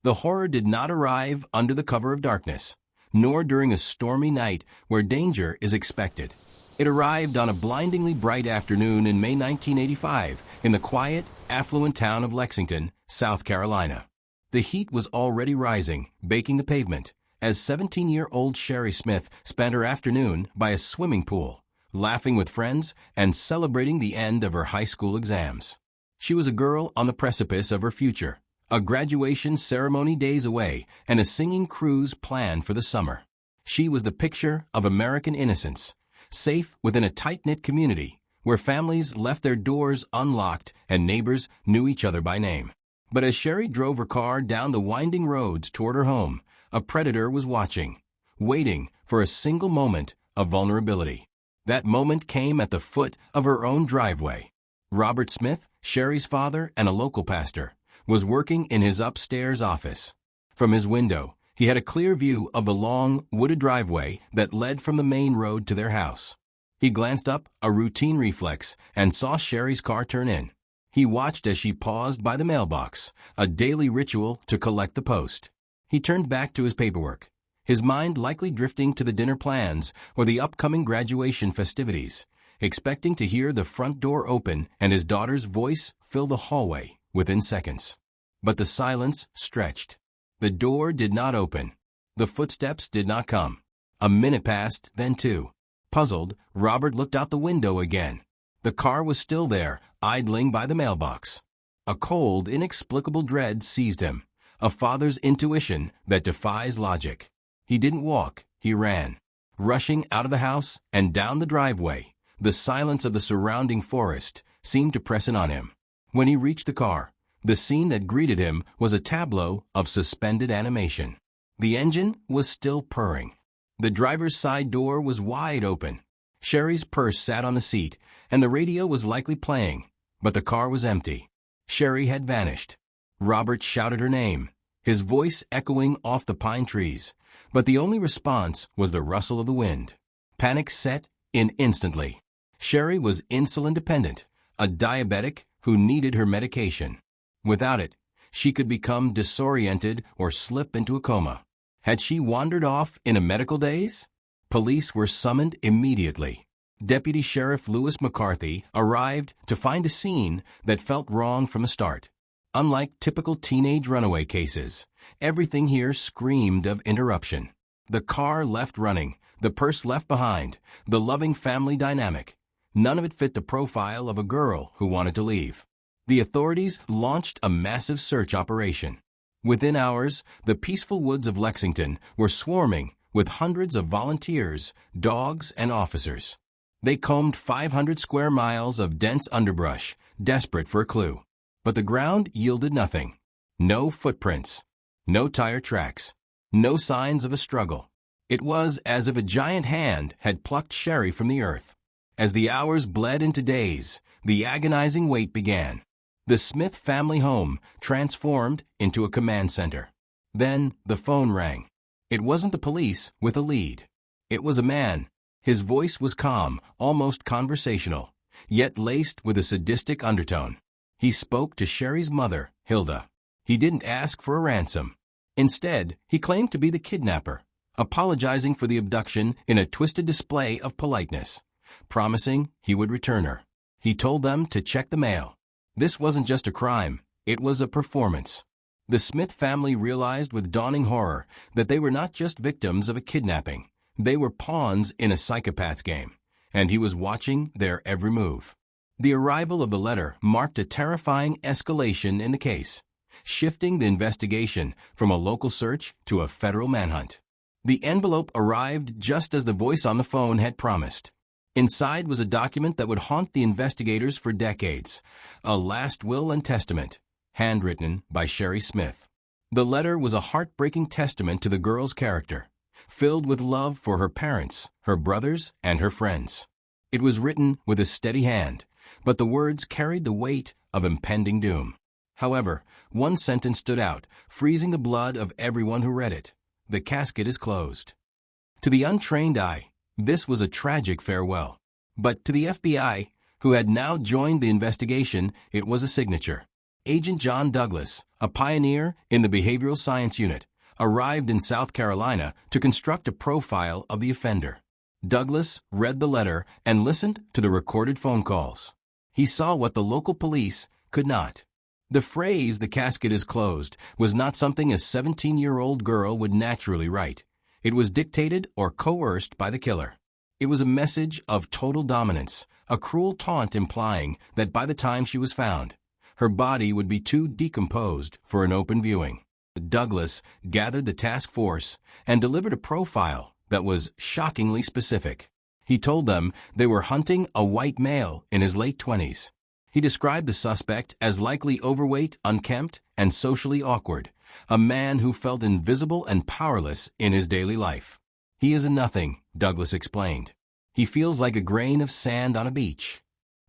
The horror did not arrive under the cover of darkness, nor during a stormy night where danger is expected. It arrived on a blindingly bright afternoon in May 1985 in the quiet, affluent town of Lexington, South Carolina. The heat was already rising, baking the pavement, as 17-year-old Sherry Smith spent her afternoon by a swimming pool, laughing with friends and celebrating the end of her high school exams. She was a girl on the precipice of her future, a graduation ceremony days away, and a singing cruise planned for the summer. She was the picture of American innocence, safe within a tight-knit community where families left their doors unlocked and neighbors knew each other by name. But as Sherry drove her car down the winding roads toward her home, a predator was watching, waiting for a single moment of vulnerability. That moment came at the foot of her own driveway. Robert Smith, Sherry's father and a local pastor, was working in his upstairs office. From his window, he had a clear view of the long, wooded driveway that led from the main road to their house. He glanced up, a routine reflex, and saw Sherry's car turn in. He watched as she paused by the mailbox, a daily ritual to collect the post. He turned back to his paperwork, his mind likely drifting to the dinner plans or the upcoming graduation festivities, expecting to hear the front door open and his daughter's voice fill the hallway within seconds. But the silence stretched. The door did not open. The footsteps did not come. A minute passed, then two. Puzzled, Robert looked out the window again. The car was still there, idling by the mailbox. A cold, inexplicable dread seized him, a father's intuition that defies logic. He didn't walk, he ran. Rushing out of the house and down the driveway, the silence of the surrounding forest seemed to press in on him. When he reached the car, the scene that greeted him was a tableau of suspended animation. The engine was still purring. The driver's side door was wide open. Sherry's purse sat on the seat, and the radio was likely playing, but the car was empty. Sherry had vanished. Robert shouted her name, his voice echoing off the pine trees, but the only response was the rustle of the wind. Panic set in instantly. Sherry was insulin dependent, a diabetic who needed her medication. Without it, she could become disoriented or slip into a coma. Had she wandered off in a medical daze? Police were summoned immediately. Deputy Sheriff Lewis McCarthy arrived to find a scene that felt wrong from the start. Unlike typical teenage runaway cases, everything here screamed of interruption. The car left running, the purse left behind, the loving family dynamic. None of it fit the profile of a girl who wanted to leave. The authorities launched a massive search operation. Within hours, the peaceful woods of Lexington were swarming with hundreds of volunteers, dogs, and officers. They combed 500 square miles of dense underbrush, desperate for a clue. But the ground yielded nothing. No footprints, no tire tracks, no signs of a struggle. It was as if a giant hand had plucked Sherry from the earth. As the hours bled into days, the agonizing wait began. The Smith family home transformed into a command center. Then the phone rang. It wasn't the police with a lead. It was a man. His voice was calm, almost conversational, yet laced with a sadistic undertone. He spoke to Sherry's mother, Hilda. He didn't ask for a ransom. Instead, he claimed to be the kidnapper, apologizing for the abduction in a twisted display of politeness, promising he would return her. He told them to check the mail. This wasn't just a crime, it was a performance. The Smith family realized with dawning horror that they were not just victims of a kidnapping. They were pawns in a psychopath's game, and he was watching their every move. The arrival of the letter marked a terrifying escalation in the case, shifting the investigation from a local search to a federal manhunt. The envelope arrived just as the voice on the phone had promised. Inside was a document that would haunt the investigators for decades, a last will and testament, handwritten by Sherry Smith. The letter was a heartbreaking testament to the girl's character, filled with love for her parents, her brothers, and her friends. It was written with a steady hand, but the words carried the weight of impending doom. However, one sentence stood out, freezing the blood of everyone who read it. The casket is closed. To the untrained eye, this was a tragic farewell. But to the FBI, who had now joined the investigation, it was a signature. Agent John Douglas, a pioneer in the behavioral science unit, arrived in South Carolina to construct a profile of the offender. Douglas read the letter and listened to the recorded phone calls. He saw what the local police could not. The phrase "the casket is closed" was not something a 17-year-old girl would naturally write. It was dictated or coerced by the killer. It was a message of total dominance, a cruel taunt implying that by the time she was found, her body would be too decomposed for an open viewing. Douglas gathered the task force and delivered a profile that was shockingly specific. He told them they were hunting a white male in his late 20s. He described the suspect as likely overweight, unkempt, and socially awkward, a man who felt invisible and powerless in his daily life. "He is a nothing," Douglas explained. "He feels like a grain of sand on a beach."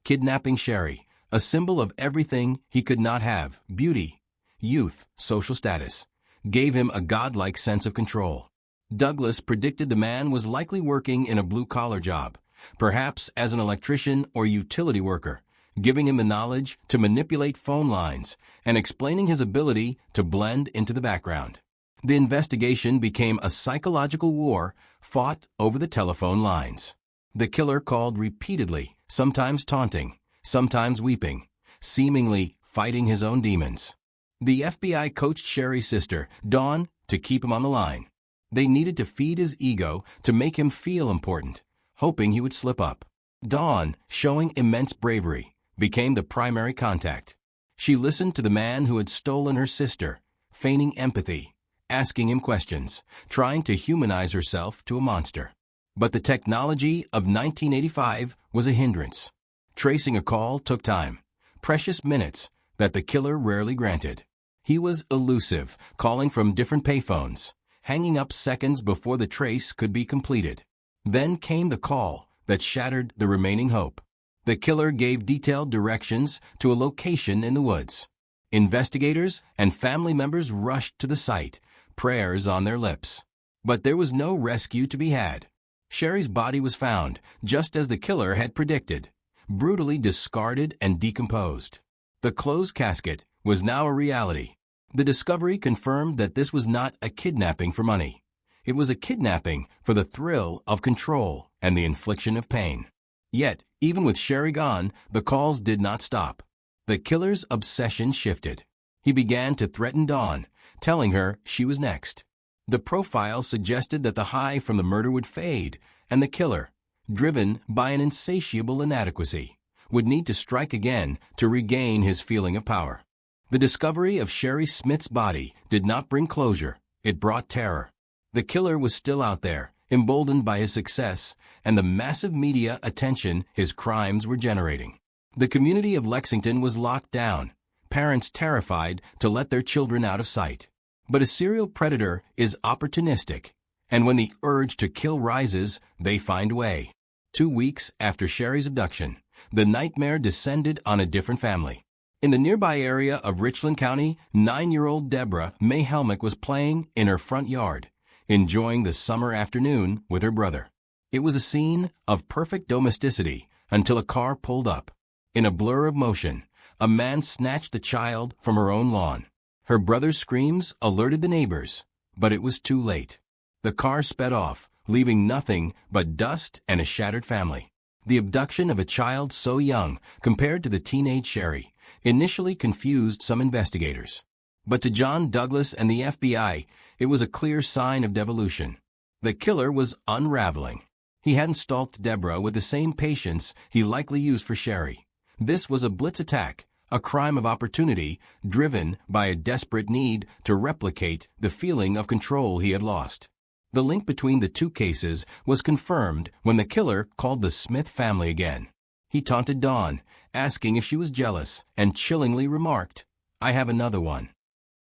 Kidnapping Sherry, a symbol of everything he could not have: beauty, youth, social status, gave him a godlike sense of control. Douglas predicted the man was likely working in a blue-collar job, perhaps as an electrician or utility worker, giving him the knowledge to manipulate phone lines and explaining his ability to blend into the background. The investigation became a psychological war fought over the telephone lines. The killer called repeatedly, sometimes taunting, sometimes weeping, seemingly fighting his own demons. The FBI coached Sherry's sister, Dawn, to keep him on the line. They needed to feed his ego to make him feel important, hoping he would slip up. Dawn, showing immense bravery, became the primary contact. She listened to the man who had stolen her sister, feigning empathy, asking him questions, trying to humanize herself to a monster. But the technology of 1985 was a hindrance. Tracing a call took time, precious minutes that the killer rarely granted. He was elusive, calling from different payphones, hanging up seconds before the trace could be completed. Then came the call that shattered the remaining hope. The killer gave detailed directions to a location in the woods. Investigators and family members rushed to the site, prayers on their lips. But there was no rescue to be had. Sherry's body was found, just as the killer had predicted, brutally discarded and decomposed. The closed casket was now a reality. The discovery confirmed that this was not a kidnapping for money. It was a kidnapping for the thrill of control and the infliction of pain. Yet, even with Sherry gone, the calls did not stop. The killer's obsession shifted. He began to threaten Dawn, telling her she was next. The profile suggested that the high from the murder would fade, and the killer, driven by an insatiable inadequacy, would need to strike again to regain his feeling of power. The discovery of Sherry Smith's body did not bring closure, it brought terror. The killer was still out there, emboldened by his success and the massive media attention his crimes were generating. The community of Lexington was locked down, parents terrified to let their children out of sight. But a serial predator is opportunistic, and when the urge to kill rises, they find a way. 2 weeks after Sherry's abduction, the nightmare descended on a different family. In the nearby area of Richland County, 9-year-old Deborah May Helmick was playing in her front yard, enjoying the summer afternoon with her brother. It was a scene of perfect domesticity until a car pulled up. In a blur of motion, a man snatched the child from her own lawn. Her brother's screams alerted the neighbors, but it was too late. The car sped off, leaving nothing but dust and a shattered family. The abduction of a child so young, compared to the teenage Sherry, initially confused some investigators. But to John Douglas and the FBI, it was a clear sign of devolution. The killer was unraveling. He hadn't stalked Deborah with the same patience he likely used for Sherry. This was a blitz attack, a crime of opportunity driven by a desperate need to replicate the feeling of control he had lost. The link between the two cases was confirmed when the killer called the Smith family again. He taunted Dawn, asking if she was jealous, and chillingly remarked, "I have another one."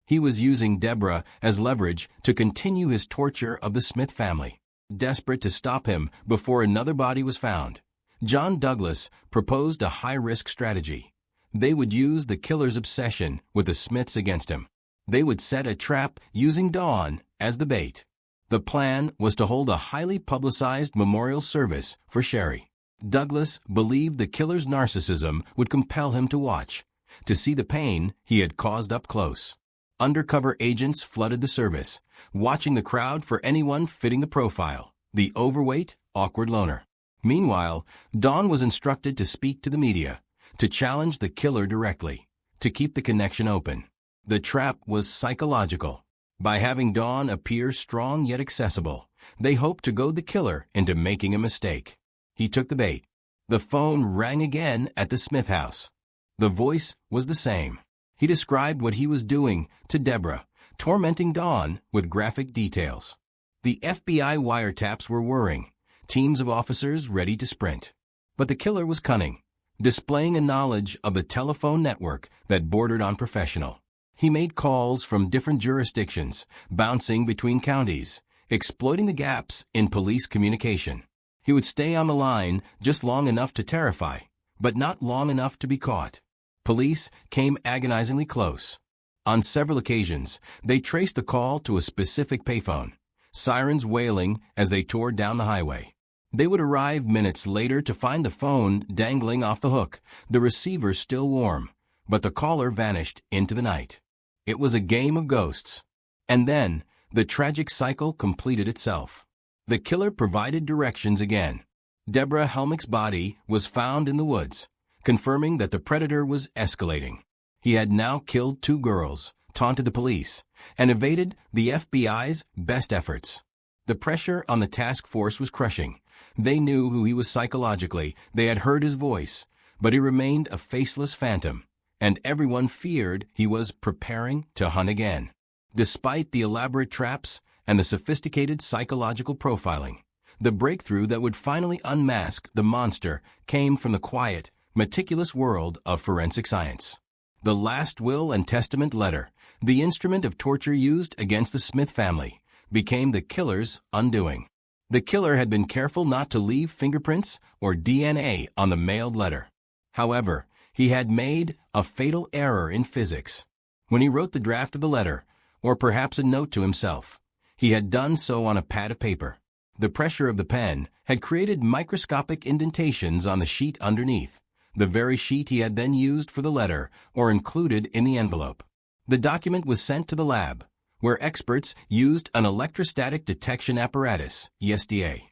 He was using Deborah as leverage to continue his torture of the Smith family. Desperate to stop him before another body was found, John Douglas proposed a high-risk strategy. They would use the killer's obsession with the Smiths against him. They would set a trap using Dawn as the bait. The plan was to hold a highly publicized memorial service for Sherry. Douglas believed the killer's narcissism would compel him to watch, to see the pain he had caused up close. Undercover agents flooded the service, watching the crowd for anyone fitting the profile, the overweight, awkward loner. Meanwhile, Dawn was instructed to speak to the media, to challenge the killer directly, to keep the connection open. The trap was psychological. By having Dawn appear strong yet accessible, they hoped to goad the killer into making a mistake. He took the bait. The phone rang again at the Smith house. The voice was the same. He described what he was doing to Deborah, tormenting Dawn with graphic details. The FBI wiretaps were whirring, teams of officers ready to sprint. But the killer was cunning, displaying a knowledge of the telephone network that bordered on professional. He made calls from different jurisdictions, bouncing between counties, exploiting the gaps in police communication. He would stay on the line just long enough to terrify, but not long enough to be caught. Police came agonizingly close. On several occasions, they traced the call to a specific payphone, sirens wailing as they tore down the highway. They would arrive minutes later to find the phone dangling off the hook, the receiver still warm, but the caller vanished into the night. It was a game of ghosts. And then, the tragic cycle completed itself. The killer provided directions again. Deborah Helmick's body was found in the woods, confirming that the predator was escalating. He had now killed 2 girls, taunted the police, and evaded the FBI's best efforts. The pressure on the task force was crushing. They knew who he was psychologically, they had heard his voice, but he remained a faceless phantom, and everyone feared he was preparing to hunt again. Despite the elaborate traps and the sophisticated psychological profiling, the breakthrough that would finally unmask the monster came from the quiet, meticulous world of forensic science. The last will and testament letter, the instrument of torture used against the Smith family, became the killer's undoing. The killer had been careful not to leave fingerprints or DNA on the mailed letter. However, he had made a fatal error in physics. When he wrote the draft of the letter, or perhaps a note to himself, he had done so on a pad of paper. The pressure of the pen had created microscopic indentations on the sheet underneath, the very sheet he had then used for the letter or included in the envelope. The document was sent to the lab, where experts used an electrostatic detection apparatus, ESDA.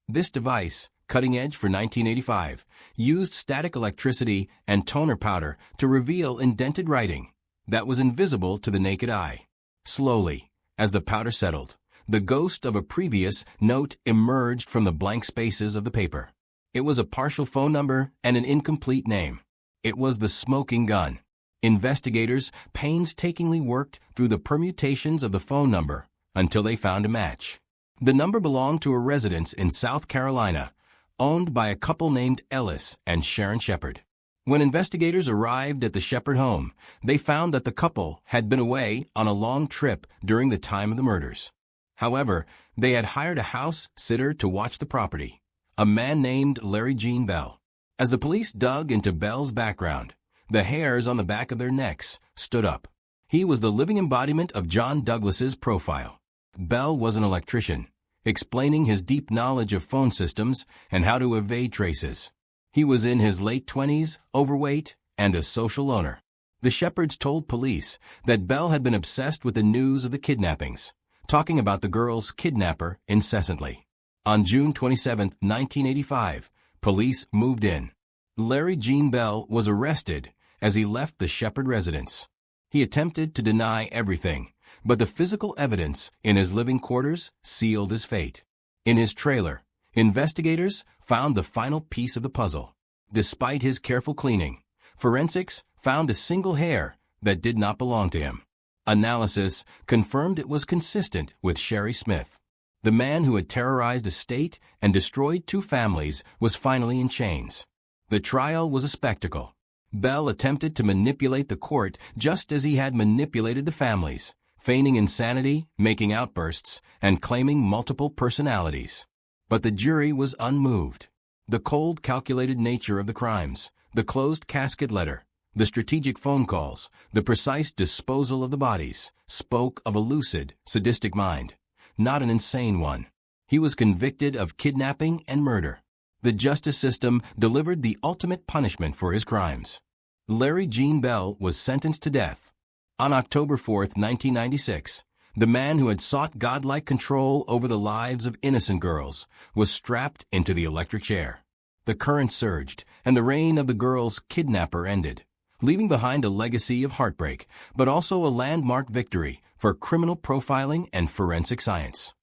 This device, cutting edge for 1985, used static electricity and toner powder to reveal indented writing that was invisible to the naked eye. Slowly, as the powder settled, the ghost of a previous note emerged from the blank spaces of the paper. It was a partial phone number and an incomplete name. It was the smoking gun. Investigators painstakingly worked through the permutations of the phone number until they found a match. The number belonged to a residence in South Carolina, owned by a couple named Ellis and Sharon Shepard. When investigators arrived at the Shepard home, they found that the couple had been away on a long trip during the time of the murders. However, they had hired a house sitter to watch the property, a man named Larry Gene Bell. As the police dug into Bell's background, the hairs on the back of their necks stood up. He was the living embodiment of John Douglas's profile. Bell was an electrician, explaining his deep knowledge of phone systems and how to evade traces. He was in his late 20s, overweight, and a social loner. The Shepards told police that Bell had been obsessed with the news of the kidnappings, talking about the girl's kidnapper incessantly. On June 27, 1985, police moved in. Larry Gene Bell was arrested as he left the Shepard residence. He attempted to deny everything, but the physical evidence in his living quarters sealed his fate. In his trailer, investigators found the final piece of the puzzle. Despite his careful cleaning, forensics found a single hair that did not belong to him. Analysis confirmed it was consistent with Sherry Smith. The man who had terrorized a state and destroyed 2 families was finally in chains. The trial was a spectacle. Bell attempted to manipulate the court just as he had manipulated the families, feigning insanity, making outbursts, and claiming multiple personalities. But the jury was unmoved. The cold, calculated nature of the crimes, the closed casket letter, the strategic phone calls, the precise disposal of the bodies, spoke of a lucid, sadistic mind, not an insane one. He was convicted of kidnapping and murder. The justice system delivered the ultimate punishment for his crimes. Larry Gene Bell was sentenced to death. On October 4, 1996, the man who had sought godlike control over the lives of innocent girls was strapped into the electric chair. The current surged, and the reign of the girl's kidnapper ended, leaving behind a legacy of heartbreak, but also a landmark victory for criminal profiling and forensic science.